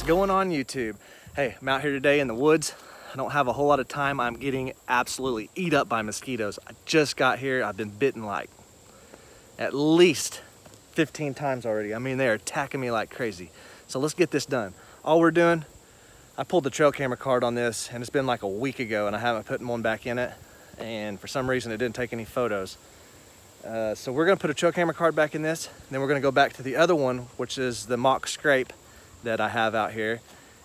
going on YouTube? Hey, I'm out here today in the woods. I don't have a whole lot of time. I'm getting absolutely eat up by mosquitoes. I just got here. I've been bitten like at least 15 times already. I mean, they're attacking me like crazy. So let's get this done. All we're doing, I pulled the trail camera card on this and it's been like a week ago and I haven't put one back in it. And for some reason it didn't take any photos. So we're gonna put a trail camera card back in this. And then we're gonna go back to the other one, which is the mock scrape that I have out here.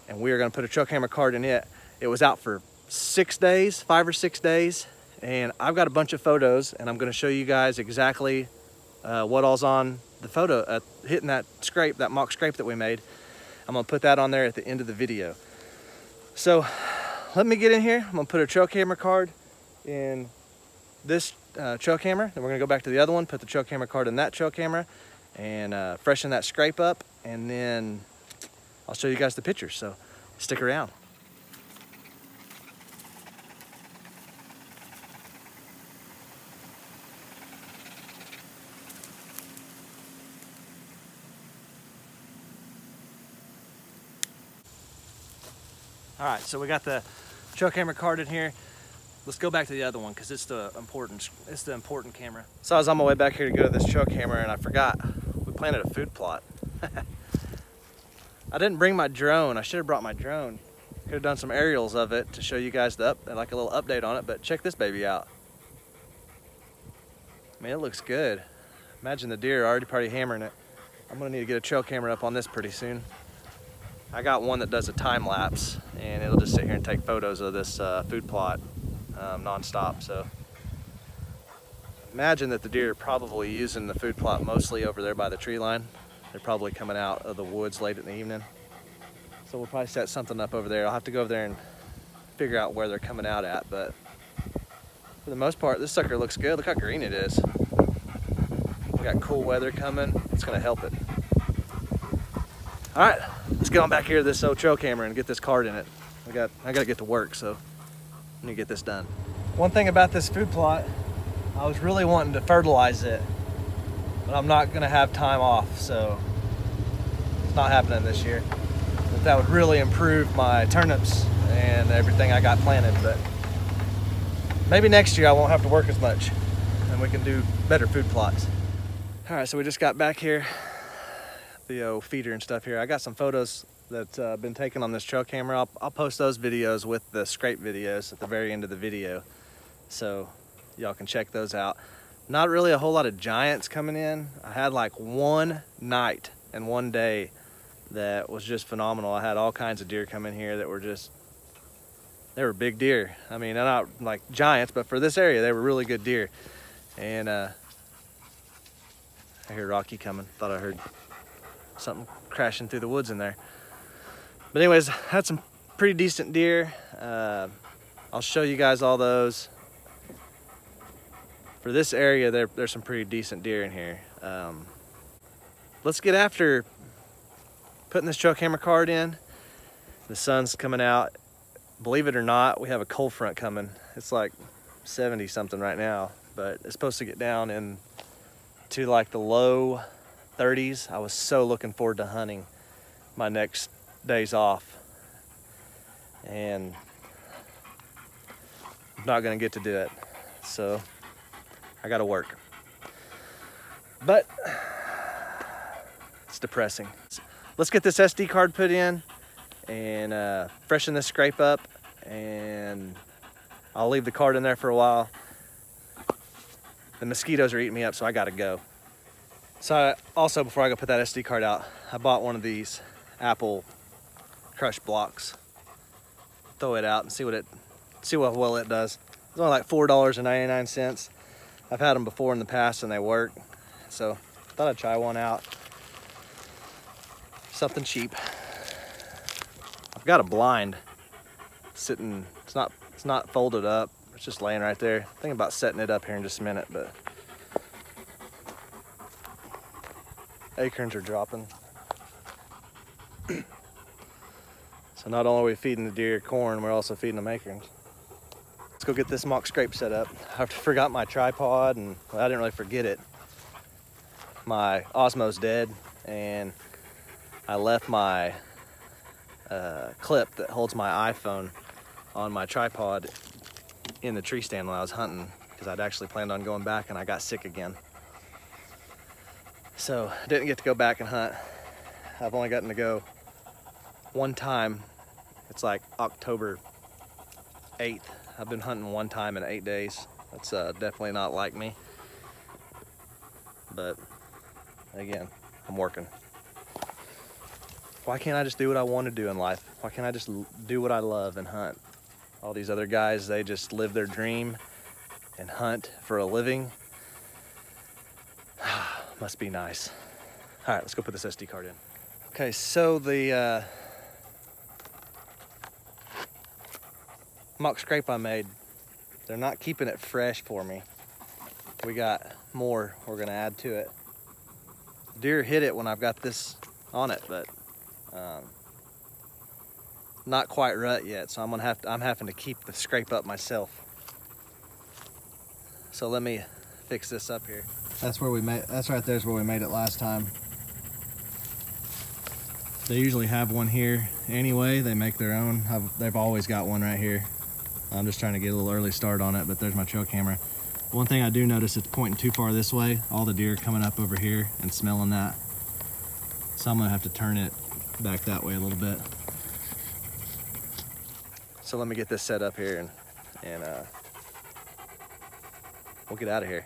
And we are gonna put a trail camera card in it. It was out for 6 days, 5 or 6 days. And I've got a bunch of photos and I'm gonna show you guys exactly what all's on the photo, hitting that scrape, that mock scrape that we made. I'm gonna put that on there at the end of the video. So let me get in here. I'm gonna put a trail camera card in this trail camera. Then we're gonna go back to the other one, put the trail camera card in that trail camera and freshen that scrape up. And then I'll show you guys the pictures, so stick around. All right, so we got the trail camera card in here. Let's go back to the other one because it's the important camera. So I was on my way back here to go to this trail camera and I forgot we planted a food plot. I didn't bring my drone. I should have brought my drone. Could have done some aerials of it to show you guys like a little update on it, but check this baby out. Man, it looks good. Imagine the deer are already pretty hammering it. I'm gonna need to get a trail camera up on this pretty soon. I got one that does a time lapse and it'll just sit here and take photos of this food plot non-stop. So imagine that the deer are probably using the food plot mostly over there by the tree line. They're probably coming out of the woods late in the evening. So we'll probably set something up over there. I'll have to go over there and figure out where they're coming out at, but for the most part, this sucker looks good. Look how green it is. We got cool weather coming. It's gonna help it. All right, let's get on back here to this old trail camera and get this card in it. I gotta get to work, so I need to get this done. One thing about this food plot, I was really wanting to fertilize it, but I'm not gonna have time off, so it's not happening this year. But that would really improve my turnips and everything I got planted, but maybe next year I won't have to work as much and we can do better food plots. All right, so we just got back here. The feeder and stuff here. I got some photos that have been taken on this trail camera. I'll post those videos with the scrape videos at the very end of the video, so y'all can check those out. Not really a whole lot of giants coming in. I had like one night and one day that was just phenomenal. I had all kinds of deer come in here that were they were big deer. I mean, they're not like giants, but for this area, they were really good deer. And I hear Rocky coming. Thought I heard something crashing through the woods in there. But anyways, had some pretty decent deer. I'll show you guys all those. For this area, there's some pretty decent deer in here. Let's get after putting this trail camera card in. The sun's coming out. Believe it or not, we have a cold front coming. It's like 70 something right now, but it's supposed to get down into like the low 30s. I was so looking forward to hunting my next days off, and I'm not gonna get to do it, so I gotta work. But it's depressing. Let's get this SD card put in and freshen this scrape up, and I'll leave the card in there for a while. The mosquitoes are eating me up, so I gotta go. So also, before I go put that SD card out, I bought one of these Apple crush blocks. Throw it out and see what well it does. It's only like $4.99. I've had them before in the past and they work. So thought I'd try one out. Something cheap. I've got a blind sitting, it's not folded up. It's just laying right there. Thinking about setting it up here in just a minute, but acorns are dropping. So not only are we feeding the deer corn, we're also feeding them acorns. Let's go get this mock scrape set up. I forgot my tripod, and well, I didn't really forget it. My OSMO's dead, and I left my clip that holds my iPhone on my tripod in the tree stand when I was hunting, because I'd actually planned on going back and I got sick again. So didn't get to go back and hunt. I've only gotten to go one time. It's like October 8th. I've been hunting one time in 8 days. That's definitely not like me. But again, I'm working. Why can't I just do what I want to do in life? Why can't I just do what I love and hunt? All these other guys, they just live their dream and hunt for a living. Must be nice. All right, let's go put this SD card in. Okay, so the mock scrape I made, they're not keeping it fresh for me. We got more we're gonna add to it. Deer hit it when I've got this on it, but not quite rut yet, so I'm having to keep the scrape up myself. So let me fix this up here. That's where we made. That's right there's where we made it last time. They usually have one here anyway. They make their own. They've always got one right here. I'm just trying to get a little early start on it, but there's my trail camera. One thing I do notice, it's pointing too far this way. All the deer coming up over here and smelling that. So I'm gonna have to turn it back that way a little bit. So let me get this set up here and we'll get out of here.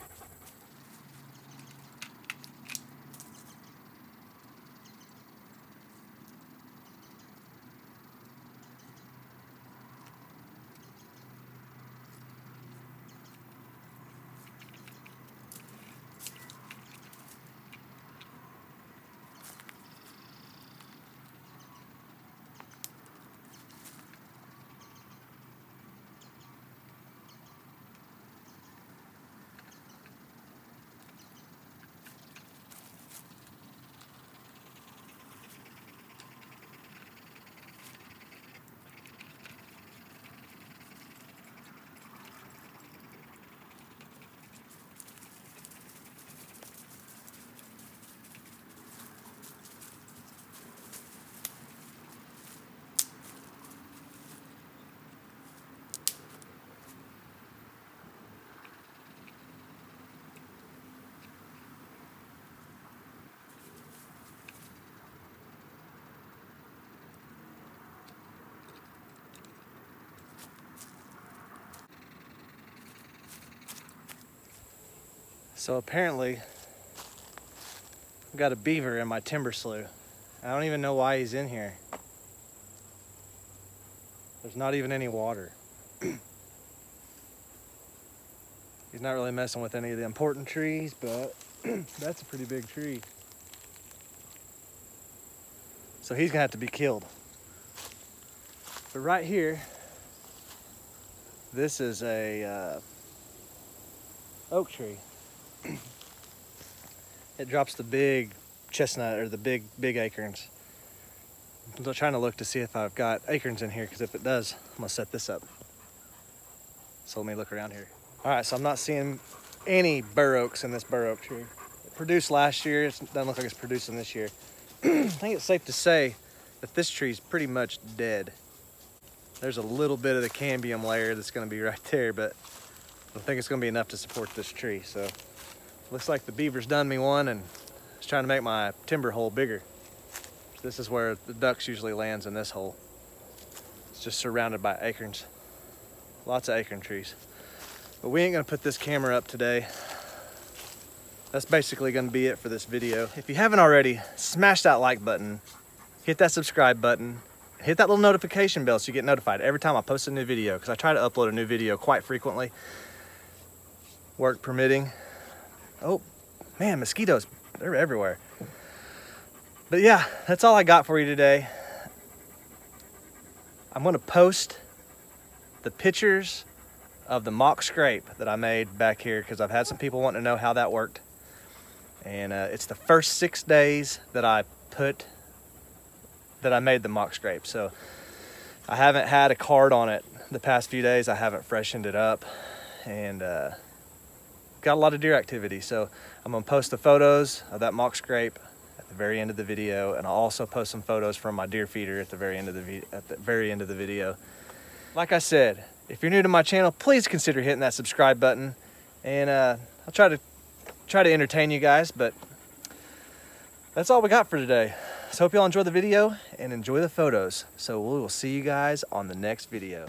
So apparently, I've got a beaver in my timber slough. I don't even know why he's in here. There's not even any water. He's not really messing with any of the important trees, but that's a pretty big tree. So he's gonna have to be killed. But right here, this is a oak tree. It drops the big chestnut or the big acorns. I'm trying to look to see if I've got acorns in here, because if it does, I'm gonna set this up. So let me look around here. All right, so I'm not seeing any bur oaks in this bur oak tree. It produced last year. It doesn't look like it's producing this year. I think it's safe to say that this tree is pretty much dead. There's a little bit of the cambium layer that's gonna be right there, but I don't think it's gonna be enough to support this tree. So looks like the beaver's done me one and is trying to make my timber hole bigger. This is where the ducks usually lands, in this hole. It's just surrounded by acorns. Lots of acorn trees. But we ain't gonna put this camera up today. That's basically gonna be it for this video. If you haven't already, smash that like button, hit that subscribe button, hit that little notification bell so you get notified every time I post a new video, because I try to upload a new video quite frequently, work permitting. Oh man, mosquitoes, they're everywhere. But yeah, that's all I got for you today. I'm gonna post the pictures of the mock scrape that I made back here, because I've had some people wanting to know how that worked. And it's the first 6 days that I made the mock scrape. So I haven't had a card on it the past few days. I haven't freshened it up, and got a lot of deer activity. So I'm gonna post the photos of that mock scrape at the very end of the video, and I'll also post some photos from my deer feeder at the very end of the video. Like I said, if you're new to my channel, please consider hitting that subscribe button, and I'll try to entertain you guys. But that's all we got for today. So hope y'all enjoy the video and enjoy the photos. So we will see you guys on the next video.